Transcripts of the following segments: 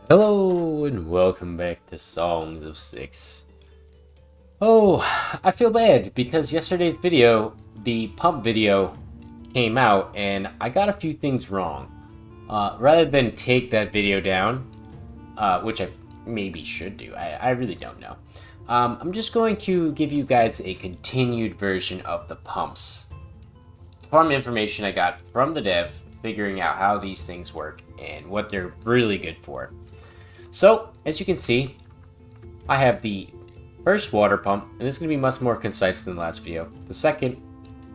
Hello and welcome back to Songs of Six. Oh, I feel bad because yesterday's video, the pump video, came out and I got a few things wrong. Rather than take that video down, which I maybe should do, I really don't know. I'm just going to give you guys a continued version of the pumps from information I got from the dev, figuring out how these things work and what they're really good for. So, as you can see, I have the first water pump, and it's going to be much more concise than the last video. The second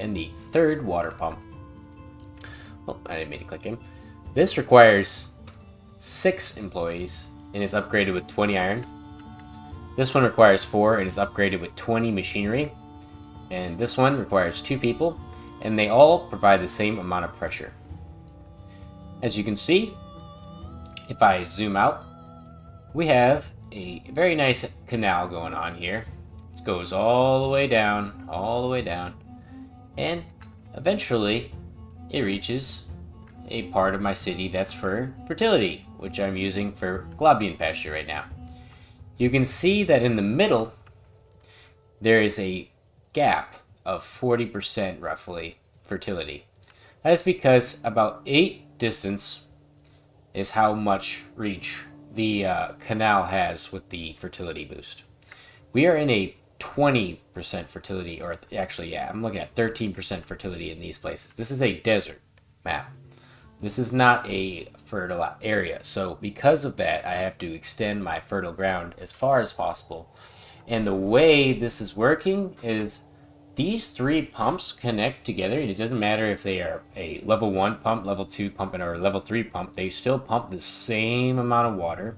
and the third water pump. Oh, I didn't mean to click in. This requires 6 employees and is upgraded with 20 iron. This one requires 4 and is upgraded with 20 machinery. And this one requires 2 people, and they all provide the same amount of pressure. As you can see, if I zoom out, we have a very nice canal going on here. It goes all the way down, and eventually it reaches a part of my city that's for fertility, which I'm using for globian pasture right now. You can see that in the middle there is a gap of 40% roughly fertility. That is because about 8 distance is how much reach the canal has with the fertility boost. We are in a 20% fertility, or actually, yeah, I'm looking at 13% fertility in these places. This is a desert map. This is not a fertile area. So because of that, I have to extend my fertile ground as far as possible. And the way this is working is these 3 pumps connect together, and it doesn't matter if they are a level 1 pump, level 2 pump, or a level 3 pump, they still pump the same amount of water.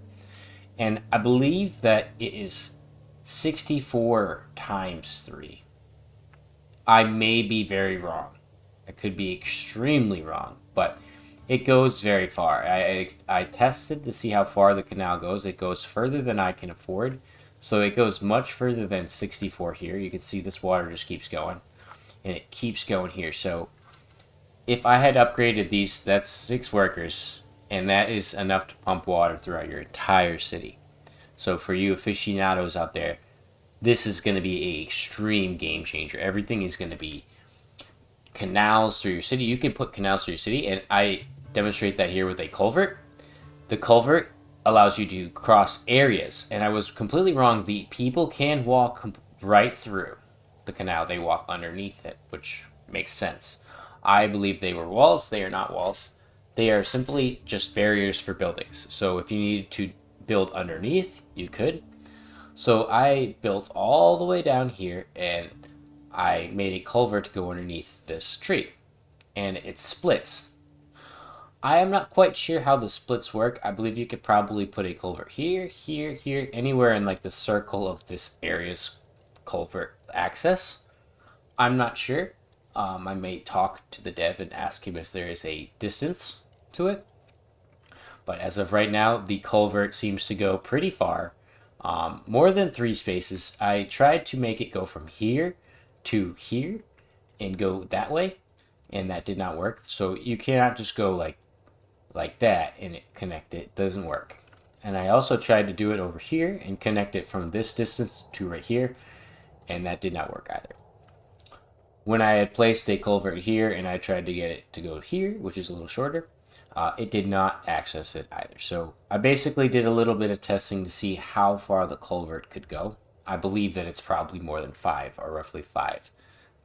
And I believe that it is 64 times 3. I may be very wrong. I could be extremely wrong, but it goes very far. I tested to see how far the canal goes. It goes further than I can afford. So it goes much further than 64 here. You can see this water just keeps going. And it keeps going here. So if I had upgraded these, that's 6 workers. And that is enough to pump water throughout your entire city. So for you aficionados out there, this is going to be an extreme game changer. Everything is going to be canals through your city. You can put canals through your city. And I demonstrate that here with a culvert. The culvert allows you to cross areas, and I was completely wrong. The people can walk right through the canal. They walk underneath it, which makes sense. I believe they were walls. They are not walls. They are simply just barriers for buildings. So if you needed to build underneath, you could. So I built all the way down here, and I made a culvert to go underneath this tree, and it splits. I am not quite sure how the splits work. I believe you could probably put a culvert here, here, here, anywhere in like the circle of this area's culvert access. I'm not sure. I may talk to the dev and ask him if there is a distance to it. But as of right now, the culvert seems to go pretty far. More than 3 spaces. I tried to make it go from here to here and go that way, and that did not work. So you cannot just go like that and connect it. It doesn't work. And I also tried to do it over here and connect it from this distance to right here, and that did not work either. When I had placed a culvert here and I tried to get it to go here, which is a little shorter, it did not access it either. So I basically did a little bit of testing to see how far the culvert could go. I believe that it's probably more than 5, or roughly 5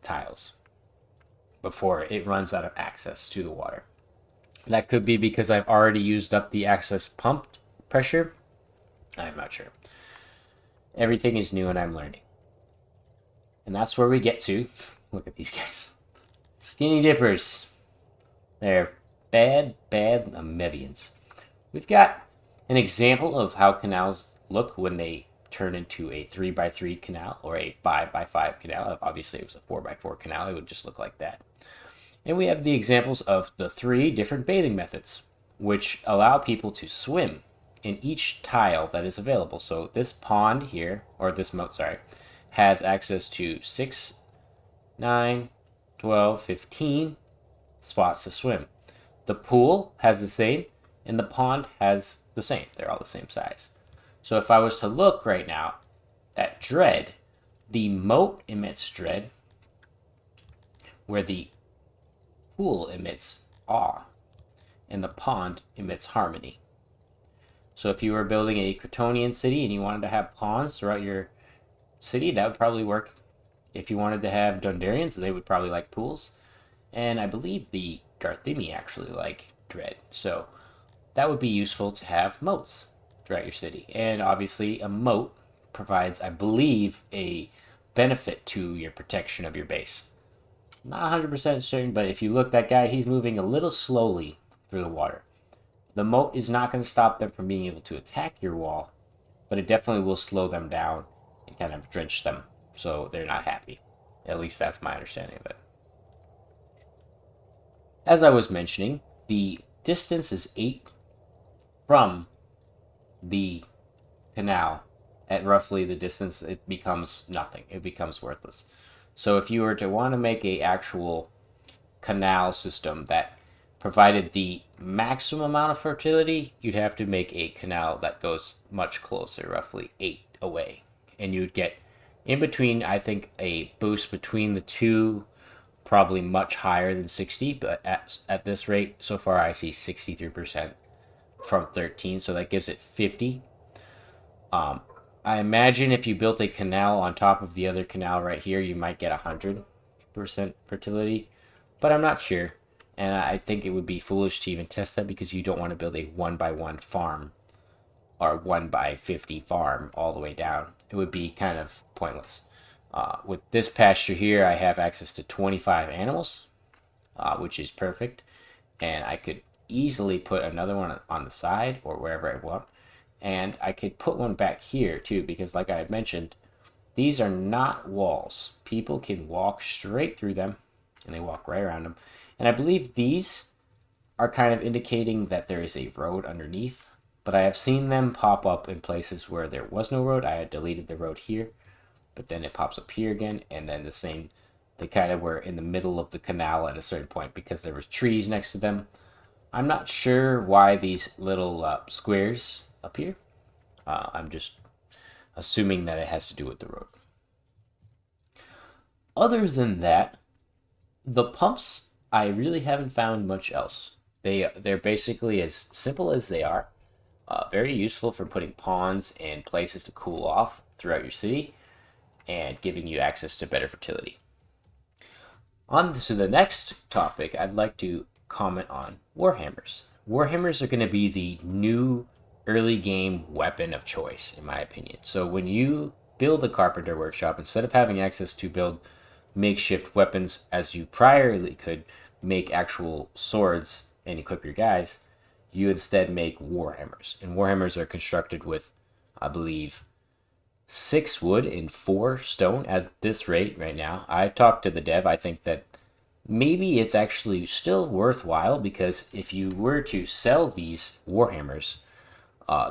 tiles before it runs out of access to the water. That could be because I've already used up the access pump pressure. I'm not sure. Everything is new and I'm learning. And that's where we get to. Look at these guys. Skinny dippers. They're bad Mevians. We've got an example of how canals look when they turn into a 3x3 canal or a 5x5 canal. Obviously, it was a 4x4 canal. It would just look like that. And we have the examples of the 3 different bathing methods, which allow people to swim in each tile that is available. So this pond here, or this moat, sorry, has access to 6, 9, 12, 15, spots to swim. The pool has the same, and the pond has the same. They're all the same size. So if I was to look right now at dread, the moat emits dread, where the pool emits awe, and the pond emits harmony. So if you were building a Kryptonian city and you wanted to have ponds throughout your city, that would probably work. If you wanted to have Dundarians, they would probably like pools. And I believe the Garthimi actually like dread. So that would be useful to have moats throughout your city. And obviously a moat provides, I believe, a benefit to your protection of your base. Not 100% certain, but if you look, that guy, he's moving a little slowly through the water. The moat is not going to stop them from being able to attack your wall, but it definitely will slow them down and kind of drench them, so they're not happy. At least that's my understanding of it. As I was mentioning, the distance is 8 from the canal. At roughly the distance, it becomes nothing. It becomes worthless. So if you were to want to make a actual canal system that provided the maximum amount of fertility, you'd have to make a canal that goes much closer, roughly 8 away. And you'd get in between, I think, a boost between the two, probably much higher than 60, but at this rate, so far I see 63% from 13, so that gives it 50. I imagine if you built a canal on top of the other canal right here, you might get 100% fertility, but I'm not sure. And I think it would be foolish to even test that because you don't want to build a 1x1 farm or 1x50 farm all the way down. It would be kind of pointless. With this pasture here, I have access to 25 animals, which is perfect. And I could easily put another one on the side or wherever I want. And I could put one back here too, because like I had mentioned, these are not walls. People can walk straight through them, and they walk right around them. And I believe these are kind of indicating that there is a road underneath, but I have seen them pop up in places where there was no road. I had deleted the road here, but then it pops up here again, and then the same, they kind of were in the middle of the canal at a certain point because there was trees next to them. I'm not sure why these little squares appear. I'm just assuming that it has to do with the road. Other than that, the pumps, I really haven't found much else. They're basically as simple as they are. Very useful for putting ponds and places to cool off throughout your city and giving you access to better fertility. On to the next topic, I'd like to comment on Warhammers. Warhammers are going to be the new early game weapon of choice, in my opinion. So when you build a carpenter workshop, instead of having access to build makeshift weapons as you priorly could make actual swords and equip your guys, you instead make warhammers. And warhammers are constructed with, I believe, 6 wood and 4 stone at this rate right now. I talked to the dev. I think that maybe it's actually still worthwhile, because if you were to sell these warhammers,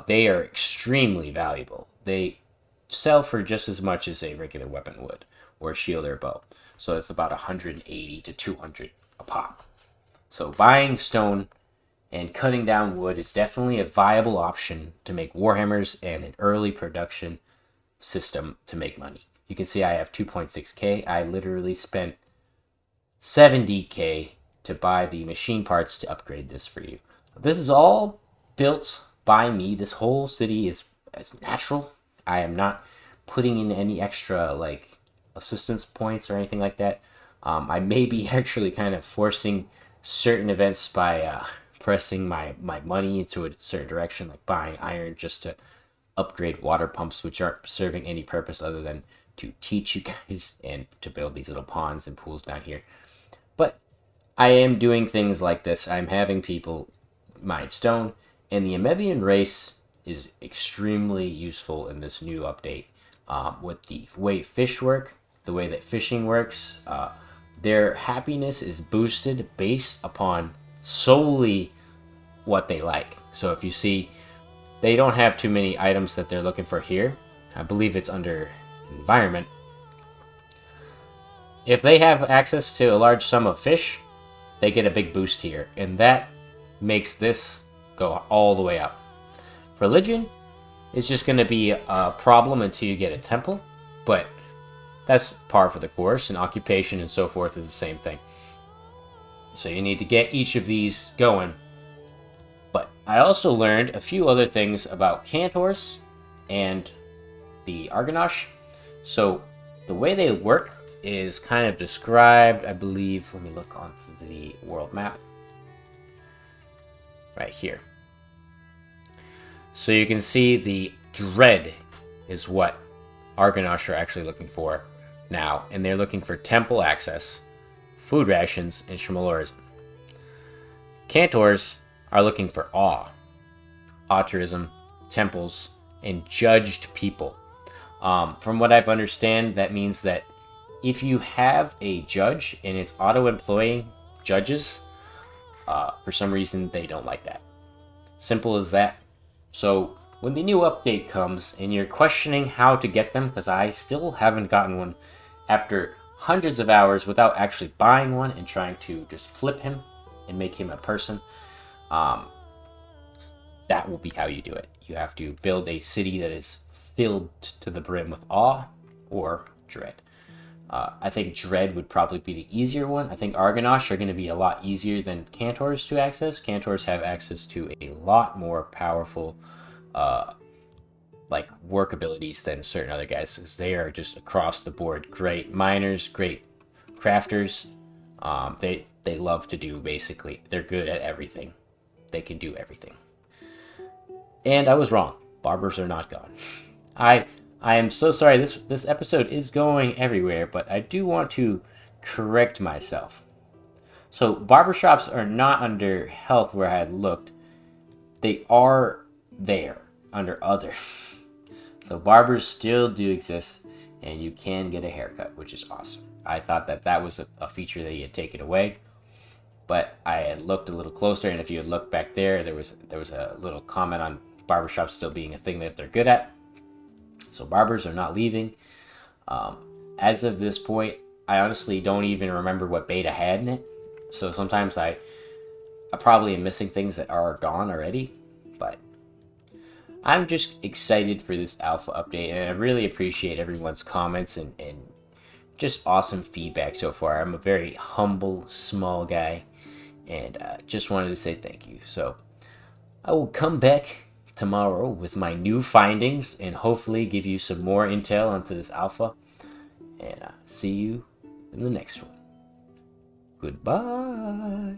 they are extremely valuable. They sell for just as much as a regular weapon would, or a shield or a bow. So it's about 180 to 200 a pop. So buying stone and cutting down wood is definitely a viable option to make warhammers and an early production system to make money. You can see I have 2.6k. I literally spent 70k to buy the machine parts to upgrade this for you. This is all built by me. This whole city is as natural. I am not putting in any extra like assistance points or anything like that. I may be actually kind of forcing certain events by pressing my money into a certain direction, like buying iron just to upgrade water pumps, which aren't serving any purpose other than to teach you guys and to build these little ponds and pools down here. But I am doing things like this. I'm having people mine stone, and the Amevian race is extremely useful in this new update. With the way fish work, the way that fishing works, their happiness is boosted based upon solely what they like. So if you see, they don't have too many items that they're looking for here. I believe it's under environment. If they have access to a large sum of fish, they get a big boost here, and that makes this go all the way up. Religion is just going to be a problem until you get a temple, but that's par for the course, and occupation and so forth is the same thing. So you need to get each of these going. But I also learned a few other things about cantors and the Argonash. So the way they work is kind of described, I believe. Let me look onto the world map. Right here. So you can see the dread is what Argonash are actually looking for now. And they're looking for temple access, food rations, and Shmalorism. Cantors are looking for awe, altruism, temples, and judged people. From what I've understand, that means that if you have a judge and it's auto-employing judges, for some reason they don't like that. Simple as that. So when the new update comes and you're questioning how to get them, because I still haven't gotten one after hundreds of hours without actually buying one and trying to just flip him and make him a person, that will be how you do it. You have to build a city that is filled to the brim with awe or dread. I think dread would probably be the easier one. I think Argonash are going to be a lot easier than Cantors to access. Cantors have access to a lot more powerful like work abilities than certain other guys, because they are just across the board great miners, great crafters. They love to do, basically, they're good at everything. They can do everything. And I was wrong. Barbers are not gone. I am so sorry. This episode is going everywhere, but I do want to correct myself. So barbershops are not under health where I had looked. They are there under other. So barbers still do exist, and you can get a haircut, which is awesome. I thought that was a feature that he had taken away, but I had looked a little closer, and if you had looked back there, there was a little comment on barbershops still being a thing that they're good at. So barbers are not leaving. As of this point, I honestly don't even remember what beta had in it. So sometimes I probably am missing things that are gone already. But I'm just excited for this alpha update, and I really appreciate everyone's comments and just awesome feedback so far. I'm a very humble, small guy, and just wanted to say thank you. So I will come back tomorrow with my new findings and hopefully give you some more intel onto this alpha. And see you in the next one. Goodbye.